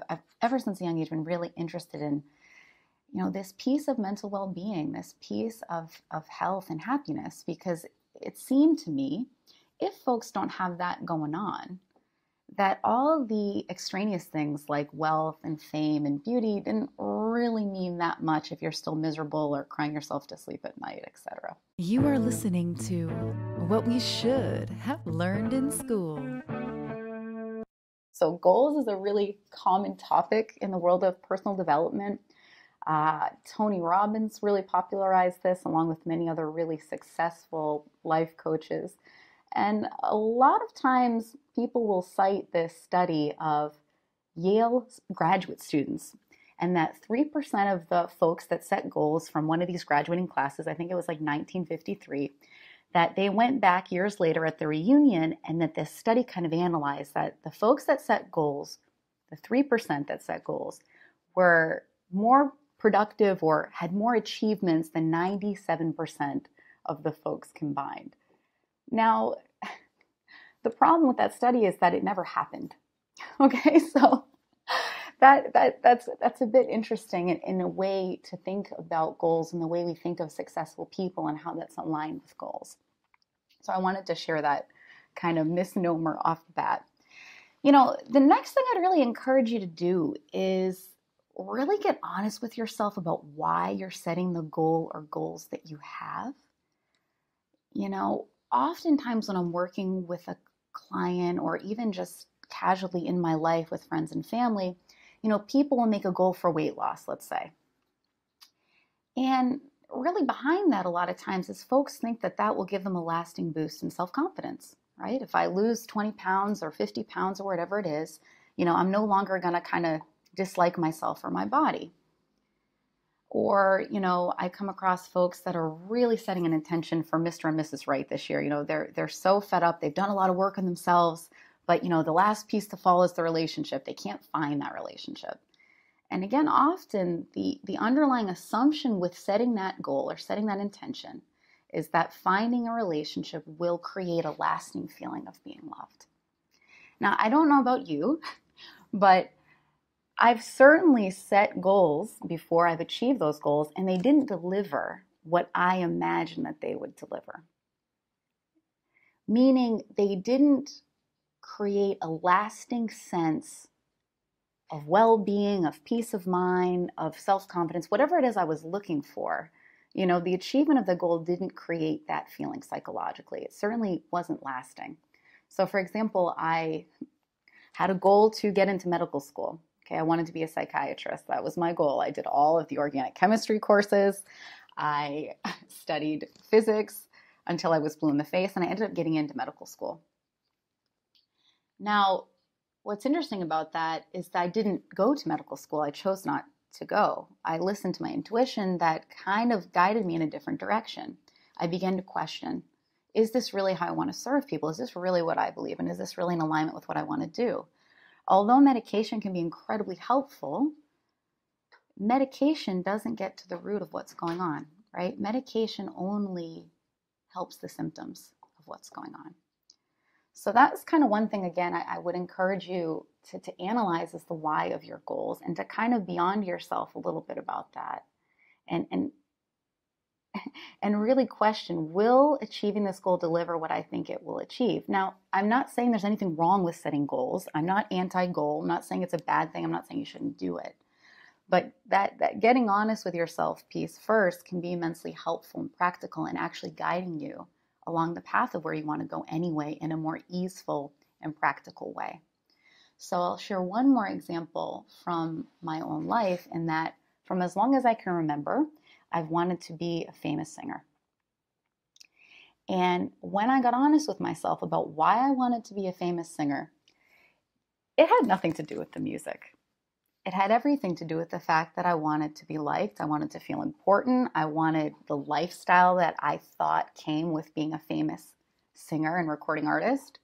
I've ever since a young age been really interested in, this piece of mental well-being, this piece of health and happiness, because it seemed to me, if folks don't have that going on, that all the extraneous things like wealth and fame and beauty didn't really mean that much if you're still miserable or crying yourself to sleep at night, etc. You are listening to What We Should Have Learned in School. So, goals is a really common topic in the world of personal development. Tony Robbins really popularized this, along with many other really successful life coaches. And a lot of times, people will cite this study of Yale graduate students, and that 3% of the folks that set goals from one of these graduating classes, I think it was like 1953, that they went back years later at the reunion, and that this study kind of analyzed that the folks that set goals, the 3% that set goals, were more productive or had more achievements than 97% of the folks combined. Now, the problem with that study is that it never happened. Okay, so that's a bit interesting in a way to think about goals and the way we think of successful people and how that's aligned with goals. So I wanted to share that kind of misnomer off the bat. The next thing I'd really encourage you to do is really get honest with yourself about why you're setting the goal or goals that you have. Oftentimes when I'm working with a client or even just casually in my life with friends and family, people will make a goal for weight loss, let's say. And really behind that a lot of times is folks think that that will give them a lasting boost in self-confidence, right? If I lose 20 pounds or 50 pounds or whatever it is, I'm no longer going to kind of dislike myself or my body. Or, I come across folks that are really setting an intention for Mr. and Mrs. Right this year. They're so fed up. They've done a lot of work on themselves, but, the last piece to fall is the relationship. They can't find that relationship. And again, often the underlying assumption with setting that goal or setting that intention is that finding a relationship will create a lasting feeling of being loved. Now, I don't know about you, but I've certainly set goals before I've achieved those goals, and they didn't deliver what I imagined that they would deliver. Meaning they didn't create a lasting sense of well-being, of peace of mind, of self-confidence, whatever it is I was looking for. The achievement of the goal didn't create that feeling psychologically. It certainly wasn't lasting. So for example, I had a goal to get into medical school. Okay, I wanted to be a psychiatrist. That was my goal. I did all of the organic chemistry courses. I studied physics until I was blue in the face, and I ended up getting into medical school. Now, what's interesting about that is that I didn't go to medical school. I chose not to go. I listened to my intuition that kind of guided me in a different direction. I began to question, is this really how I want to serve people? Is this really what I believe? And is this really in alignment with what I want to do? Although medication can be incredibly helpful, medication doesn't get to the root of what's going on, right? Medication only helps the symptoms of what's going on. So that's kind of one thing, again, I would encourage you to analyze is the why of your goals and to kind of beyond yourself a little bit about that and really question, will achieving this goal deliver what I think it will achieve? Now, I'm not saying there's anything wrong with setting goals. I'm not anti-goal. I'm not saying it's a bad thing. I'm not saying you shouldn't do it. But that getting honest with yourself piece first can be immensely helpful and practical and actually guiding you along the path of where you want to go anyway in a more easeful and practical way. So I'll share one more example from my own life in that from as long as I can remember, I've wanted to be a famous singer. And when I got honest with myself about why I wanted to be a famous singer, it had nothing to do with the music. It had everything to do with the fact that I wanted to be liked. I wanted to feel important. I wanted the lifestyle that I thought came with being a famous singer and recording artist.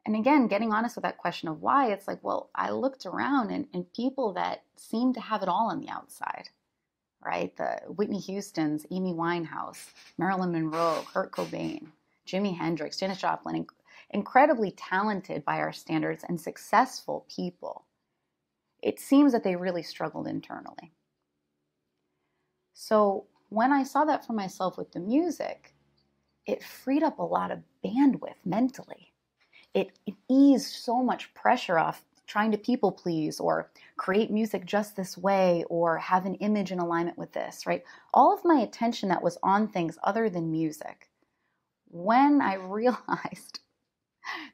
And again, getting honest with that question of why, it's like, well, I looked around and people that seemed to have it all on the outside, right? The Whitney Houston's, Amy Winehouse, Marilyn Monroe, Kurt Cobain, Jimi Hendrix, Janis Joplin, incredibly talented by our standards and successful people. it seems that they really struggled internally. So when I saw that for myself with the music, it freed up a lot of bandwidth mentally. It eased so much pressure off trying to people please or create music just this way or have an image in alignment with this, right? All of my attention that was on things other than music, when I realized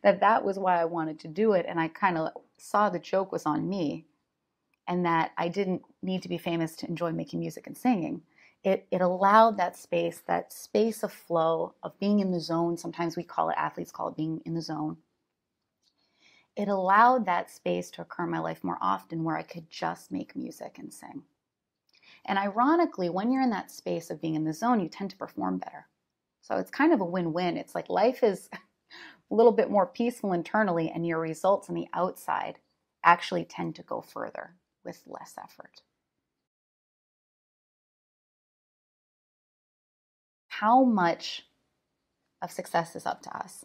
that that was why I wanted to do it, and I kind of saw the joke was on me and that I didn't need to be famous to enjoy making music and singing, it allowed that space of flow, of being in the zone. Sometimes athletes call it being in the zone. It allowed that space to occur in my life more often where I could just make music and sing. And ironically, when you're in that space of being in the zone, you tend to perform better. So it's kind of a win-win. It's like life is a little bit more peaceful internally, and your results on the outside actually tend to go further with less effort. How much of success is up to us?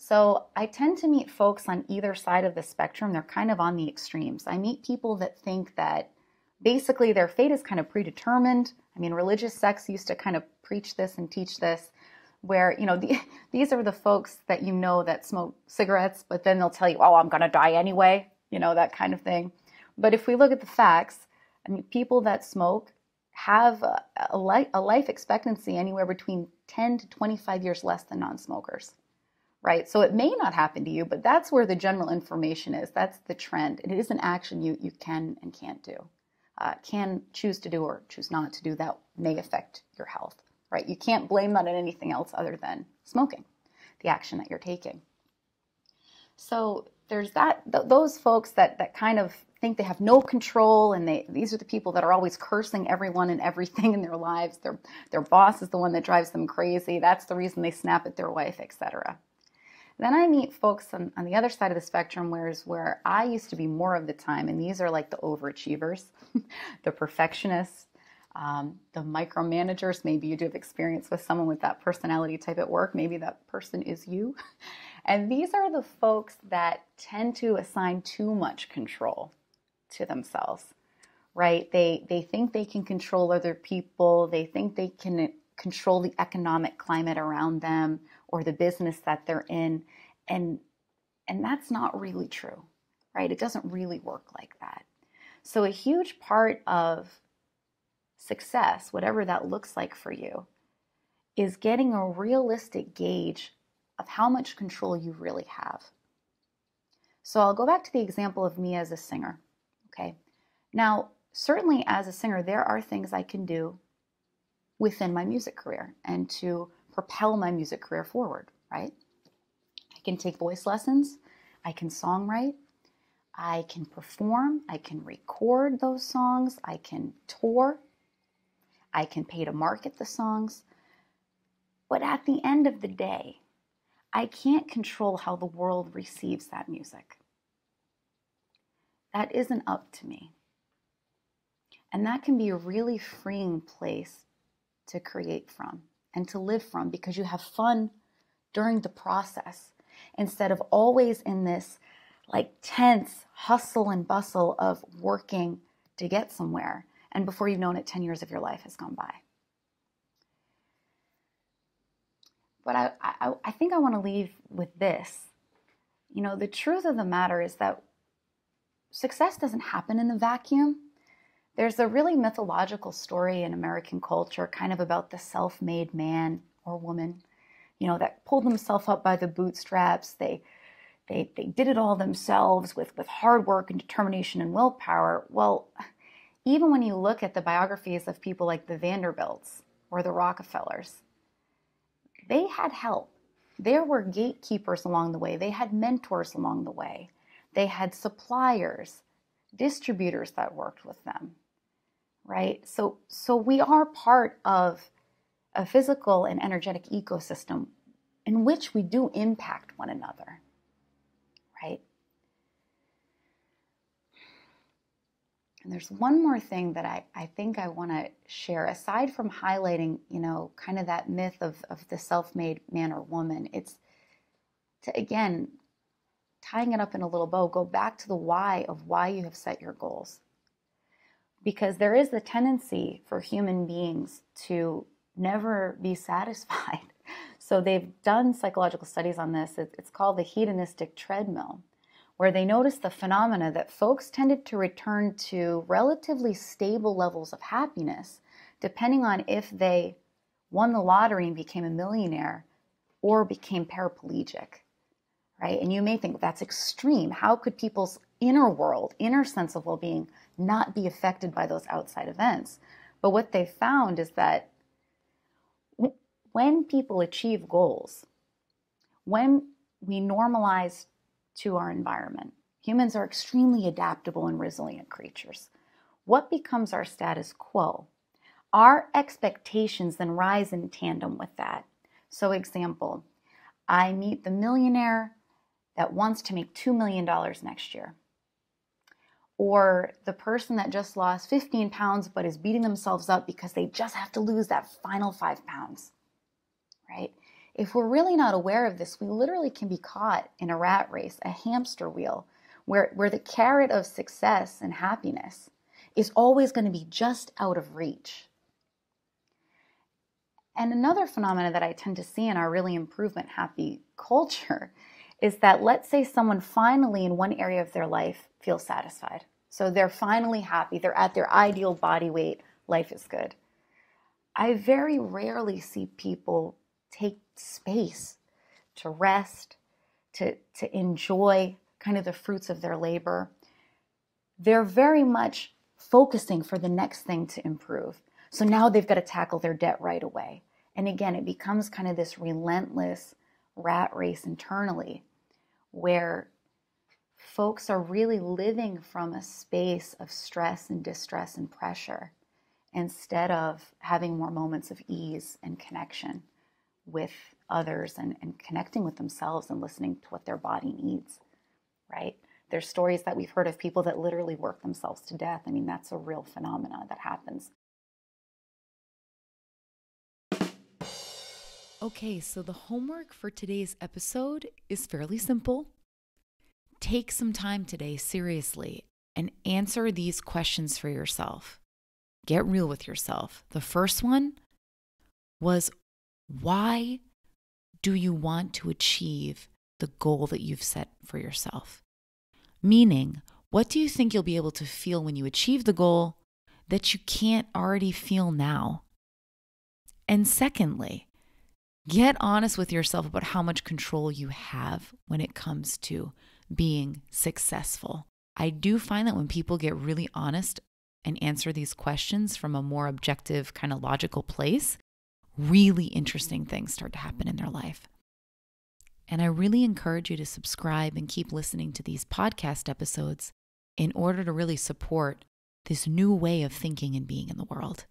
So I tend to meet folks on either side of the spectrum. They're kind of on the extremes. I meet people that think that basically their fate is kind of predetermined. I mean, religious sects used to kind of preach this and teach this, where, these are the folks that that smoke cigarettes, but then they'll tell you, oh, I'm going to die anyway, that kind of thing. But if we look at the facts, I mean, people that smoke have a life expectancy anywhere between 10 to 25 years less than non-smokers. Right? So it may not happen to you, but that's where the general information is. That's the trend. And it is an action you can and can't do. Can choose to do or choose not to do that may affect your health, right? You can't blame that on anything else other than smoking, the action that you're taking. So there's those folks that kind of think they have no control, and these are the people that are always cursing everyone and everything in their lives. Their boss is the one that drives them crazy. That's the reason they snap at their wife, etc. Then I meet folks on the other side of the spectrum, where I used to be more of the time, and these are like the overachievers, the perfectionists, the micromanagers. Maybe you do have experience with someone with that personality type at work. Maybe that person is you. And these are the folks that tend to assign too much control to themselves, right? They think they can control other people. They think they can control the economic climate around them or the business that they're in. And that's not really true, right? It doesn't really work like that. So a huge part of success, whatever that looks like for you, is getting a realistic gauge of how much control you really have. So I'll go back to the example of me as a singer, okay? Now, certainly as a singer, there are things I can do within my music career and to propel my music career forward, right? I can take voice lessons, I can songwrite, I can perform, I can record those songs, I can tour, I can pay to market the songs. But at the end of the day, I can't control how the world receives that music. That isn't up to me. And that can be a really freeing place to create from and to live from, because you have fun during the process instead of always in this like tense hustle and bustle of working to get somewhere. And before you've known it, 10 years of your life has gone by. But I think I want to leave with this. The truth of the matter is that success doesn't happen in a vacuum. There's a really mythological story in American culture kind of about the self-made man or woman, that pulled themselves up by the bootstraps. They did it all themselves with hard work and determination and willpower. Well, even when you look at the biographies of people like the Vanderbilts or the Rockefellers, they had help. There were gatekeepers along the way. They had mentors along the way. They had suppliers, distributors that worked with them, right? So we are part of a physical and energetic ecosystem in which we do impact one another, right? And there's one more thing that I think I want to share, aside from highlighting, kind of that myth of the self-made man or woman. It's to, again, tying it up in a little bow, go back to the why of why you have set your goals. Because there is the tendency for human beings to never be satisfied. So they've done psychological studies on this. It's called the hedonistic treadmill, where they noticed the phenomena that folks tended to return to relatively stable levels of happiness, depending on if they won the lottery and became a millionaire or became paraplegic, right? And you may think that's extreme. How could people's inner world, inner sense of well-being not be affected by those outside events? But what they found is that when people achieve goals, when we normalize to our environment, humans are extremely adaptable and resilient creatures. What becomes our status quo? Our expectations then rise in tandem with that. So example, I meet the millionaire that wants to make $2 million next year. Or the person that just lost 15 pounds but is beating themselves up because they just have to lose that final 5 pounds, right? If we're really not aware of this, we literally can be caught in a rat race, a hamster wheel, where the carrot of success and happiness is always going to be just out of reach. And another phenomena that I tend to see in our really improvement happy culture is that, let's say someone finally in one area of their life feels satisfied. So they're finally happy, they're at their ideal body weight, life is good. I very rarely see people take space to rest, to enjoy kind of the fruits of their labor. They're very much focusing for the next thing to improve. So now they've got to tackle their debt right away. And again, it becomes kind of this relentless rat race internally where folks are really living from a space of stress and distress and pressure instead of having more moments of ease and connection with others and connecting with themselves and listening to what their body needs, right? There's stories that we've heard of people that literally work themselves to death. I mean, that's a real phenomena that happens. Okay, so the homework for today's episode is fairly simple. Take some time today, seriously, and answer these questions for yourself. Get real with yourself. The first one was, why do you want to achieve the goal that you've set for yourself? Meaning, what do you think you'll be able to feel when you achieve the goal that you can't already feel now? And secondly, get honest with yourself about how much control you have when it comes to being successful. I do find that when people get really honest and answer these questions from a more objective, kind of logical place, really interesting things start to happen in their life. And I really encourage you to subscribe and keep listening to these podcast episodes in order to really support this new way of thinking and being in the world.